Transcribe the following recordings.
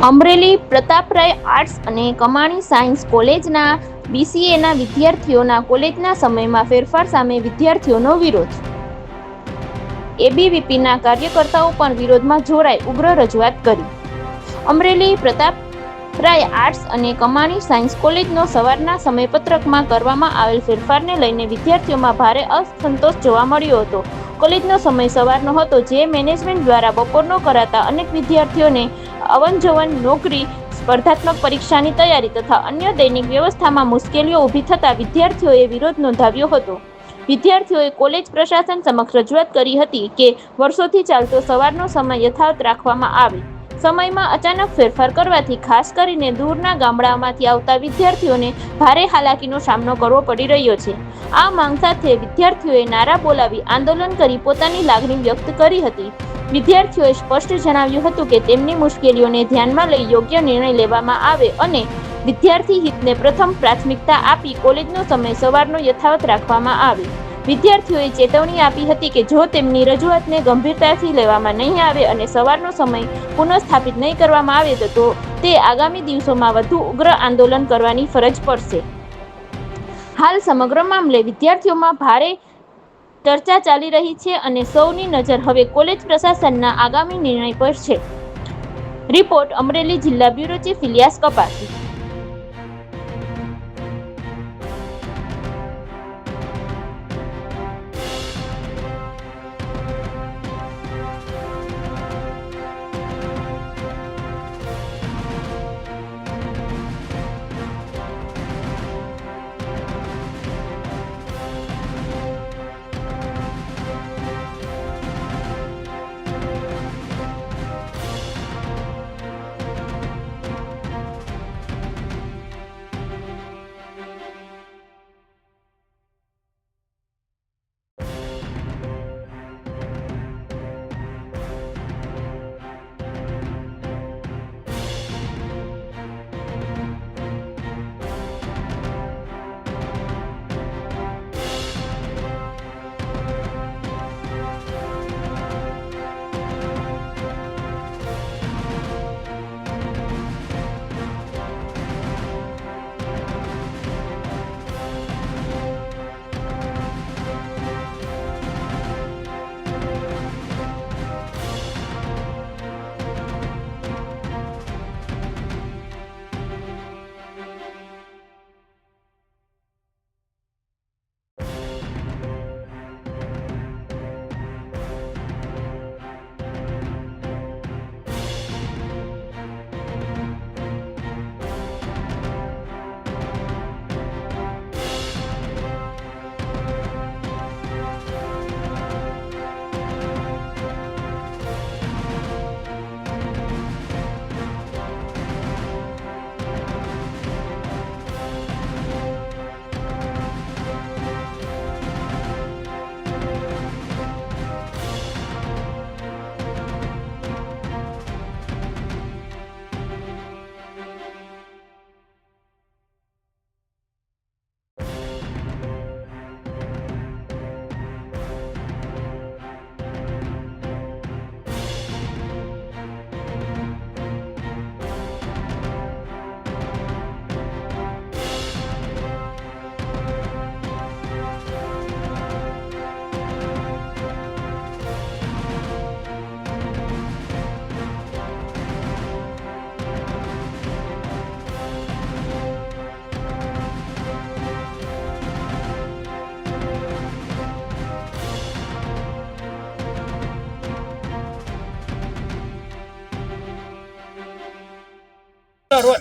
Amreli Prataprai arts અને કમાણી science કોલેજના BCAના વિદ્યાર્થીઓના કોલેજના સમયમાં ફેરફાર સામે વિદ્યાર્થીઓનો વિરોધ. ABVPના કાર્યકર્તાઓ પણ વિરોધમાં જોડાઈ ઉગ્ર રજૂઆત કરી. અમરેલી પ્રતાપરાય આર્ટ્સ અને કમાણી સાયન્સ કોલેજનો સવારના સમયપત્રકમાં કરવામાં આવેલ ફેરફારને લઈને વિદ્યાર્થીઓમાં ભારે અસંતોષ જોવા મળ્યો હતો. કોલેજનો સમય સવારનો હતો, જે મેનેજમેન્ટ દ્વારા બપોરનો કરાતા અનેક વિદ્યાર્થીઓને અવનજવન, નોકરી, સ્પર્ધાત્મક પરીક્ષાની તૈયારી તથા અન્ય દૈનિક વ્યવસ્થામાં મુશ્કેલીઓ ઊભી થતાં વિદ્યાર્થીઓએ વિરોધ નોંધાવ્યો હતો. વિદ્યાર્થીઓએ કોલેજ પ્રશાસન સમક્ષ રજૂઆત કરી હતી કે વર્ષોથી ચાલતો સવારનો સમય યથાવત રાખવામાં આવે. સમયમાં અચાનક ફેરફાર કરવાથી ખાસ કરીને દૂરના ગામડામાંથી આવતા વિદ્યાર્થીઓને ભારે હાલાકીનો સામનો કરવો પડી રહ્યો છે. આ માંગ સાથે વિદ્યાર્થીઓએ નારા બોલાવી આંદોલન કરી પોતાની લાગણી વ્યક્ત કરી હતી. વિદ્યાર્થીઓએ સ્પષ્ટ જણાવ્યું હતું કે તેમની મુશ્કેલીઓને ધ્યાનમાં લઈ યોગ્ય નિર્ણય લેવામાં આવે અને વિદ્યાર્થી હિતને પ્રથમ પ્રાથમિકતા આપી કોલેજનો સમય સવારનો યથાવત રાખવામાં આવે. વિદ્યાર્થીઓએ ચેતવણી આપી હતી કે જો તેમની રજૂઆતને ગંભીરતાથી લેવામાં નહીં આવે અને સવારનો સમય પુનઃસ્થાપિત નહીં કરવામાં આવે તો તે આગામી દિવસોમાં વધુ ઉગ્ર આંદોલન કરવાની ફરજ પડશે. હાલ સમગ્ર મામલે વિદ્યાર્થીઓમાં ભારે ચર્ચા ચાલી રહી છે અને સૌની નજર હવે કોલેજ પ્રશાસનના આગામી નિર્ણય પર છે. રિપોર્ટ અમરેલી જિલ્લા બ્યુરો ચીફ ઇલિયાસ કપાસી.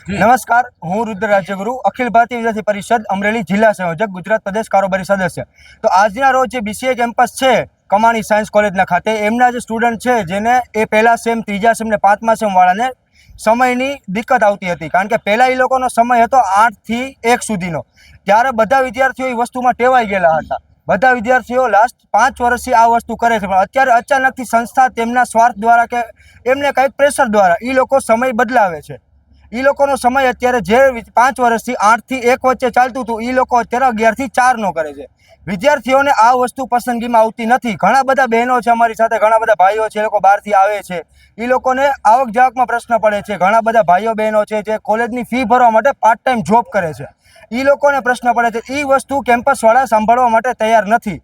નમસ્કાર, હું રુદ્ર રાજ્યગુરુ, અખિલ ભારતીય વિદ્યાર્થી પરિષદ અમરેલી જિલ્લા સંયોજક, ગુજરાત પ્રદેશ કારોબારી સદસ્ય. તો આજના રોજ જે BCA કેમ્પસ છે કમાણી સાયન્સ કોલેજના ખાતે, એમના જે સ્ટુડન્ટ છે જેને એ પહેલા સેમ, ત્રીજા સેમ ને 5મા સેમ વાળાને સમયની દિક્કત આવતી હતી, કારણ કે પહેલા એ લોકોનો સમય હતો 8 થી 1 સુધીનો. ત્યારે બધા વિદ્યાર્થીઓ એ વસ્તુમાં ટેવાઈ ગયેલા હતા. બધા વિદ્યાર્થીઓ લાસ્ટ 5 વર્ષથી આ વસ્તુ કરે છે, પણ અત્યારે અચાનકથી સંસ્થા તેમના સ્વાર્થ દ્વારા કે એમને કંઈક પ્રેશર દ્વારા એ લોકો સમય બદલાવે છે. એ લોકોનો સમય અત્યારે જે 5 વર્ષથી 8 થી 1 વચ્ચે ચાલતું હતું એ લોકો અત્યારે 11 થી 4 નો કરે છે. વિદ્યાર્થીઓને આ વસ્તુ પસંદગીમાં આવતી નથી. ઘણા બધા બહેનો છે અમારી સાથે, ઘણા બધા ભાઈઓ છે, એ લોકો બહારથી આવે છે, એ લોકોને આવક જાવકમાં પ્રશ્ન પડે છે. ઘણા બધા ભાઈઓ બહેનો છે જે કોલેજની ફી ભરવા માટે પાર્ટ ટાઈમ જોબ કરે છે, એ લોકોને પ્રશ્ન પડે છે. એ વસ્તુ કેમ્પસવાળા સાંભળવા માટે તૈયાર નથી.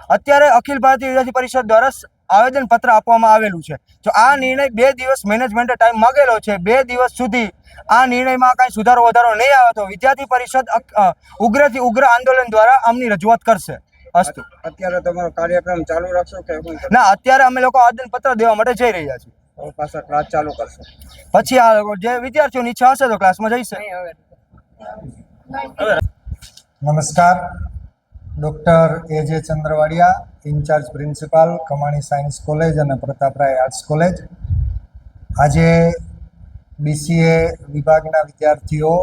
અત્યારે અખિલ ભારતીય વિદ્યાર્થી પરિષદ દ્વારા આવેદનપત્ર આપવામાં આવેલું છે. જો આ નિર્ણય 2 દિવસ મેનેજમેન્ટે ટાઈમ માગેલો છે, 2 દિવસ સુધી આ નિર્ણયમાં કાંઈ સુધારો વધારો નહીં આવે તો વિદ્યાર્થી પરિષદ ઉગ્રથી ઉગ્ર આંદોલન દ્વારા આમની રજૂઆત કરશે. અસ્તુ. અત્યારે તમારો કાર્યક્રમ ચાલુ રાખશો કે શું કરશો? ના, અત્યારે અમે લોકો આવેદનપત્ર દેવા માટે જઈ રહ્યા છીએ. હવે પાછા ક્લાસ ચાલુ કરશો? પછી આ જે વિદ્યાર્થીઓની ઈચ્છા હશે તો ક્લાસમાં જઈશે. નમસ્કાર, doctor A.J. Chandravadiya, incharge principal Kamani science college અને પ્રતાપરાય આર્ટ્સ કોલેજ. આજે BCA વિભાગના વિદ્યાર્થીઓ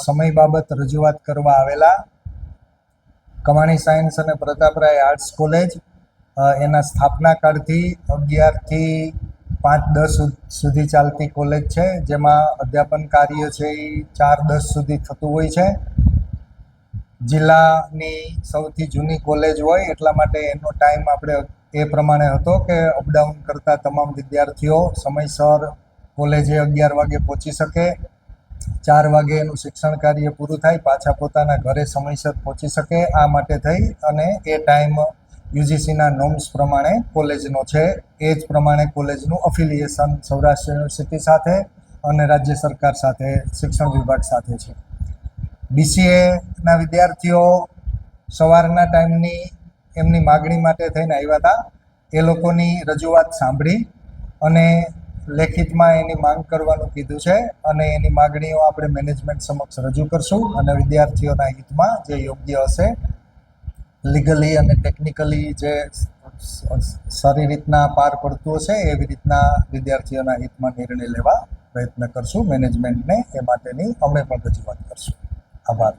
સમય બાબત રજૂઆત કરવા આવેલા. કમાણી સાયન્સ અને પ્રતાપરાય આર્ટ્સ કોલેજ એના સ્થાપના કાળથી 11 થી 5-10 સુધી ચાલતી કોલેજ છે, જેમાં અધ્યાપન કાર્ય છે એ 4-10 સુધી થતું હોય છે. જિલ્લાની સૌથી જૂની કોલેજ હોય એટલા માટે એનો ટાઈમ આપણે એ પ્રમાણે હતો કે અપડાઉન કરતા તમામ વિદ્યાર્થીઓ સમયસર કોલેજે 11 વાગે પહોંચી શકે, 4 વાગે એનું શિક્ષણ કાર્ય પૂરું થાય, પાછા પોતાના ઘરે સમયસર પહોંચી શકે. આ માટે થઈ અને એ ટાઈમ UGCના નોર્મ્સ પ્રમાણે કોલેજનો છે. એ જ પ્રમાણે કોલેજનું અફિલિએશન સૌરાષ્ટ્ર યુનિવર્સિટી સાથે અને રાજ્ય સરકાર સાથે, શિક્ષણ વિભાગ સાથે છે. BCAના વિદ્યાર્થીઓ સવારના ટાઈમની એમની માગણી માટે થઈને આવ્યા હતા. એ લોકોની રજૂઆત સાંભળી અને લેખિતમાં એની માંગ કરવાનું કીધું છે અને એની માગણીઓ આપણે મેનેજમેન્ટ સમક્ષ રજૂ કરશું અને વિદ્યાર્થીઓના હિતમાં જે યોગ્ય હશે, લીગલી અને ટેકનિકલી જે સારી રીતના પાર પડતું હશે એવી રીતના વિદ્યાર્થીઓના હિતમાં નિર્ણય લેવા પ્રયત્ન કરશું. મેનેજમેન્ટને એ માટેની અમે પણ રજૂઆત કરશું. આભાર.